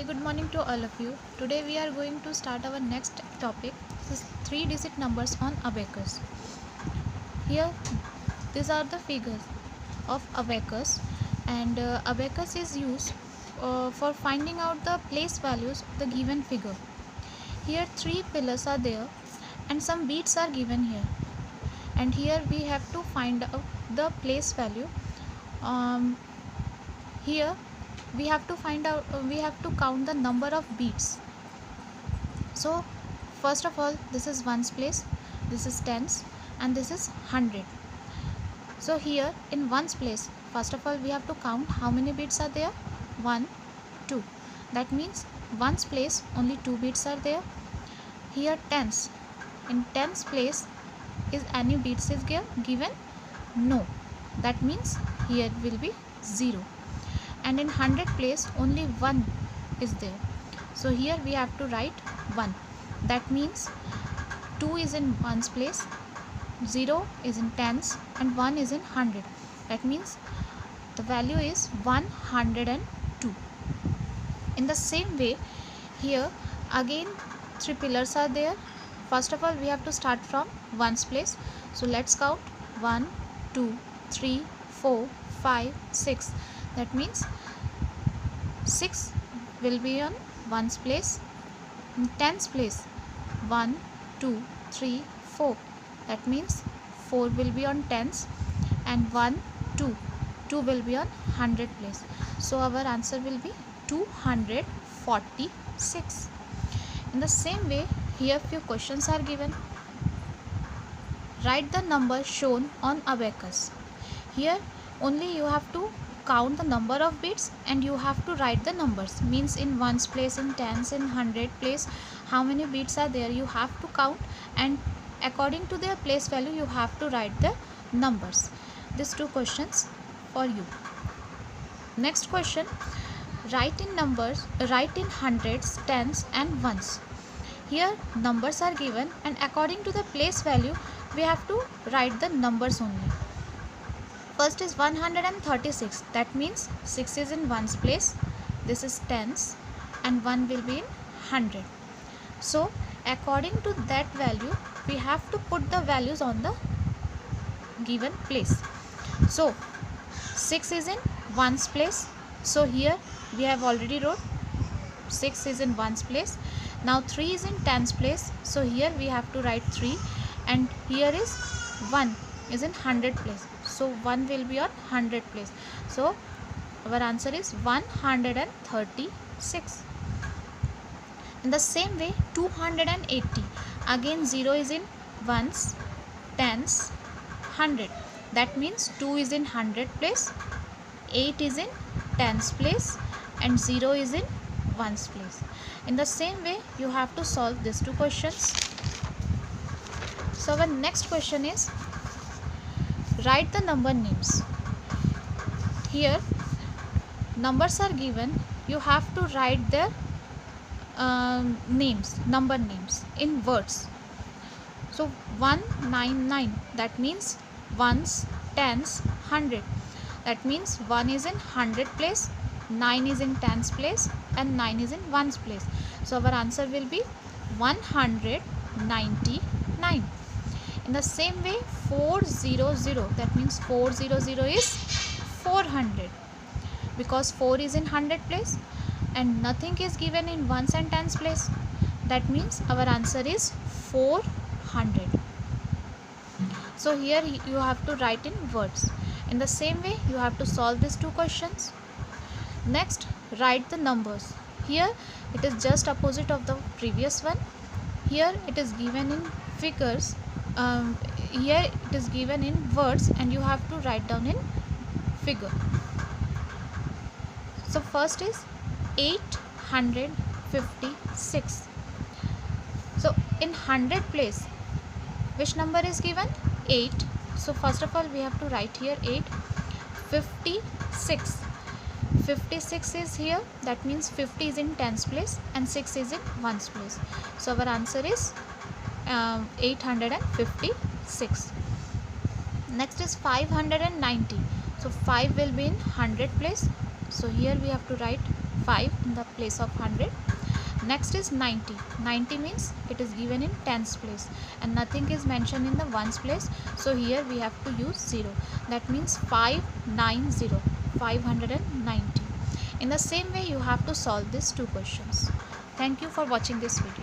good morning to all of you. Today we are going to start our next topic. This is 3-digit numbers on abacus. Here, these are the figures of abacus, and abacus is used for finding out the place values of the given figure. Here, 3 pillars are there, and some beads are given here. And here we have to find out the place value. Here we have to count the number of beads. So first of all, this is ones place, this is tens, and this is 100. So here in ones place, first of all we have to count how many beads are there. 1, 2. That means ones place only 2 beads are there. Here tens, in tens place is any beads is given? No. That means here will be 0. And in 100 place only 1 is there, so here we have to write 1. That means 2 is in ones place, 0 is in tens, and 1 is in 100. That means the value is 102. In the same way, here again 3 pillars are there. First of all we have to start from ones place, so let's count 1, 2, 3, 4, 5, 6. That means 6 will be on ones place. In tens place 1, 2, 3, 4. That means 4 will be on tens, and 1, 2 will be on 100 place. So our answer will be 246. In the same way, here few questions are given. Write the number shown on abacus. Here only you have to count the number of beads and you have to write the numbers. Means in ones place, in tens, in 100 place, how many beads are there you have to count, and according to their place value you have to write the numbers. These 2 questions for you. Next question, write in numbers, write in hundreds, tens and ones. Here numbers are given, and according to the place value we have to write the numbers only. First is 136. That means 6 is in ones place, this is tens, and 1 will be in 100. So according to that value we have to put the values on the given place. So 6 is in ones place, so here we have already wrote 6 is in ones place. Now 3 is in tens place, so here we have to write 3, and here is 1 is in 100 place, so 1 will be on 100 place. So our answer is 136. In the same way, 280. Again 0 is in ones, tens, 100. That means 2 is in 100 place, 8 is in tens place, and 0 is in ones place. In the same way you have to solve these 2 questions. So our next question is, write the number names. Here numbers are given, you have to write their names, number names in words. So 199, that means ones, tens, 100. That means 1 is in 100 place, 9 is in tens place, and 9 is in ones place. So our answer will be 199. In the same way, 400, that means 400 is 400, because 4 is in 100 place and nothing is given in ones and tens place. That means our answer is 400. So here you have to write in words. In the same way you have to solve these 2 questions. Next, write the numbers. Here it is just opposite of the previous one. Here it is given in figures, here it is given in words, and you have to write down in figure. So first is 856. So in 100 place which number is given? 8. So first of all we have to write here 8. 56. 56 is here, that means 50 is in tens place and 6 is in ones place. So our answer is 856. Next is 590. So 5 will be in 100 place, so here we have to write 5 in the place of 100. Next is 90. 90 means it is given in tens place and nothing is mentioned in the ones place, so here we have to use 0. That means 590, 590. In the same way you have to solve these two questions. Thank you for watching this video.